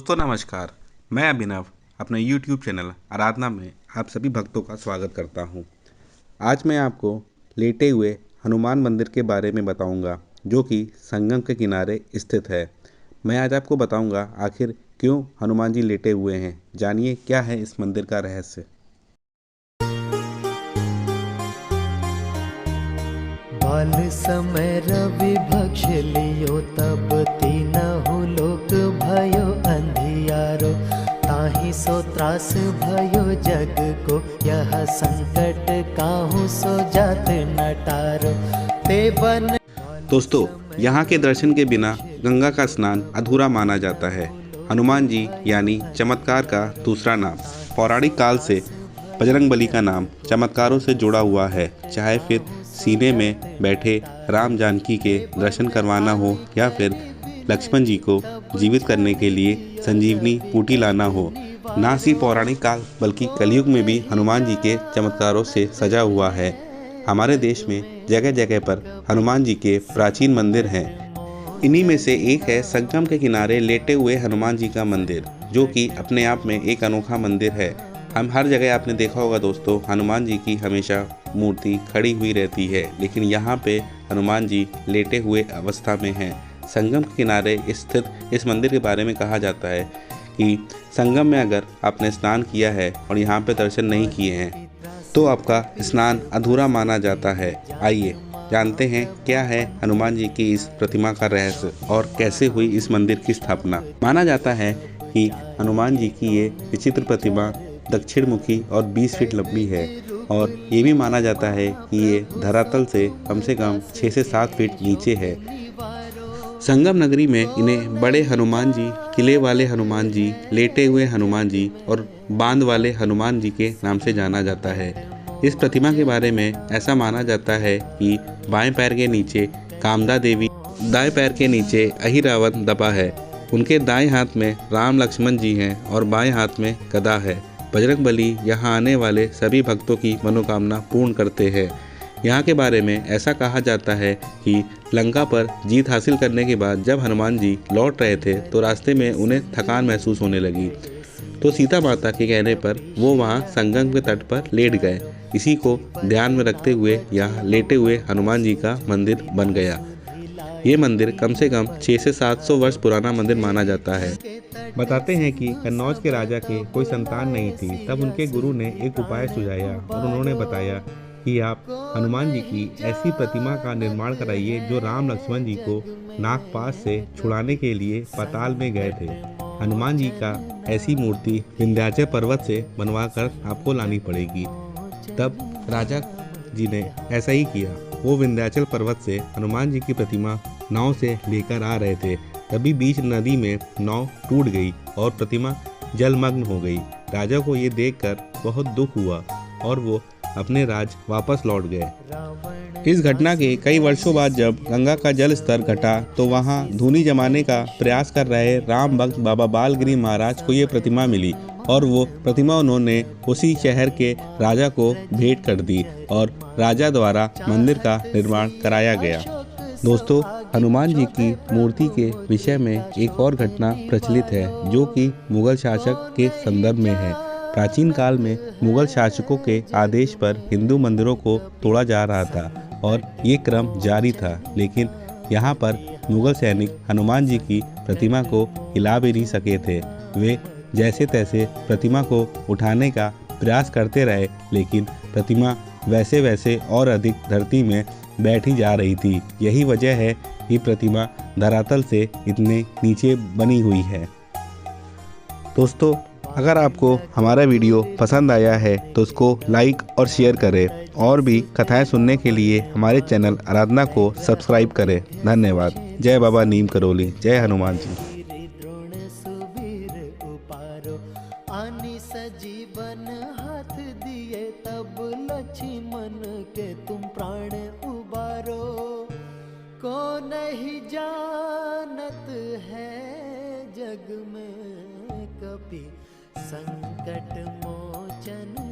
दोस्तों नमस्कार। मैं अभिनव अपने YouTube चैनल आराधना में आप सभी भक्तों का स्वागत करता हूं। आज मैं आपको लेटे हुए हनुमान मंदिर के बारे में बताऊंगा, जो कि संगम के किनारे स्थित है। मैं आज आपको बताऊंगा आखिर क्यों हनुमान जी लेटे हुए हैं। जानिए क्या है इस मंदिर का रहस्य। बाल समय रवि भक्ष लियो, तब तीनहु लोक भयो अंधियारो। ताहि सो त्रास भयो जग को, यह संकट काहू सो जात न टारो। ते बन दोस्तों, यहाँ के दर्शन के बिना गंगा का स्नान अधूरा माना जाता है। हनुमान जी यानी चमत्कार का दूसरा नाम। पौराणिक काल से बजरंगबली का नाम चमत्कारों से जुड़ा हुआ है। चाहे फिर सीने में बैठे राम जानकी के दर्शन करवाना हो या फिर लक्ष्मण जी को जीवित करने के लिए संजीवनी बूटी लाना हो। ना सिर्फ पौराणिक काल बल्कि कलयुग में भी हनुमान जी के चमत्कारों से सजा हुआ है। हमारे देश में जगह जगह पर हनुमान जी के प्राचीन मंदिर हैं। इन्हीं में से एक है संगम के किनारे लेटे हुए हनुमान जी का मंदिर, जो कि अपने आप में एक अनोखा मंदिर है। हम हर जगह आपने देखा होगा दोस्तों, हनुमान जी की हमेशा मूर्ति खड़ी हुई रहती है, लेकिन यहाँ पे हनुमान जी लेटे हुए अवस्था में हैं। संगम के किनारे स्थित इस मंदिर के बारे में कहा जाता है कि संगम में अगर आपने स्नान किया है और यहाँ पे दर्शन नहीं किए हैं तो आपका स्नान अधूरा माना जाता है। आइए जानते हैं क्या है हनुमान जी की इस प्रतिमा का रहस्य और कैसे हुई इस मंदिर की स्थापना। माना जाता है कि हनुमान जी की ये विचित्र प्रतिमा दक्षिण मुखी और 20 फीट लंबी है, और ये भी माना जाता है कि ये धरातल से कम 6 से 7 फीट नीचे है। संगम नगरी में इन्हें बड़े हनुमान जी, किले वाले हनुमान जी, लेटे हुए हनुमान जी और बांध वाले हनुमान जी के नाम से जाना जाता है। इस प्रतिमा के बारे में ऐसा माना जाता है कि बाएं पैर के नीचे कामदा देवी, दाएं पैर के नीचे अहिरावण दबा है। उनके दाएं हाथ में राम लक्ष्मण जी हैं और बाएं हाथ में गदा है। बजरंगबली यहाँ आने वाले सभी भक्तों की मनोकामना पूर्ण करते हैं। यहाँ के बारे में ऐसा कहा जाता है कि लंका पर जीत हासिल करने के बाद जब हनुमान जी लौट रहे थे तो रास्ते में उन्हें थकान महसूस होने लगी, तो सीता माता के कहने पर वो वहाँ संगम के तट पर लेट गए। इसी को ध्यान में रखते हुए यहाँ लेटे हुए हनुमान जी का मंदिर बन गया। ये मंदिर कम से कम 600 से 700 वर्ष पुराना मंदिर माना जाता है। बताते हैं कि कन्नौज के राजा के कोई संतान नहीं थी। तब उनके गुरु ने एक उपाय सुझाया और उन्होंने बताया कि आप हनुमान जी की ऐसी प्रतिमा का निर्माण कराइए जो राम लक्ष्मण जी को नागपाश से छुड़ाने के लिए पाताल में गए थे। हनुमान जी का ऐसी मूर्ति विंध्याचल पर्वत से बनवा कर आपको लानी पड़ेगी। तब राजा जी ने ऐसा ही किया। वो विंध्याचल पर्वत से हनुमान जी की प्रतिमा नाव से लेकर आ रहे थे, तभी बीच नदी में नाव टूट गई और प्रतिमा जलमग्न हो गई। राजा को ये देखकर बहुत दुख हुआ और वो अपने राज वापस लौट गए। इस घटना के कई वर्षों बाद जब गंगा का जल स्तर घटा तो वहां धूनी जमाने का प्रयास कर रहे राम भक्त बाबा बालगिरी महाराज को ये प्रतिमा मिली, और वो प्रतिमा उन्होंने उसी शहर के राजा को भेंट कर दी और राजा द्वारा मंदिर का निर्माण कराया गया। दोस्तों, हनुमान जी की मूर्ति के विषय में एक और घटना प्रचलित है, जो कि मुगल शासक के संदर्भ में है। प्राचीन काल में मुगल शासकों के आदेश पर हिंदू मंदिरों को तोड़ा जा रहा था और ये क्रम जारी था, लेकिन यहाँ पर मुगल सैनिक हनुमान जी की प्रतिमा को हिला भी नहीं सके थे। वे जैसे तैसे प्रतिमा को उठाने का प्रयास करते रहे, लेकिन प्रतिमा वैसे वैसे और अधिक धरती में बैठी जा रही थी। यही वजह है कि प्रतिमा धरातल से इतने नीचे बनी हुई है। दोस्तों, अगर आपको हमारा वीडियो पसंद आया है तो उसको लाइक और शेयर करें, और भी कथाएं सुनने के लिए हमारे चैनल आराधना को सब्सक्राइब करें। धन्यवाद। जय बाबा नीम करौली, जय हनुमान जी। आनी सजीवन हाथ दिए, तब लक्ष्मण के तुम प्राण उबारो। को नहीं जानत है जग में कभी संकट मोचन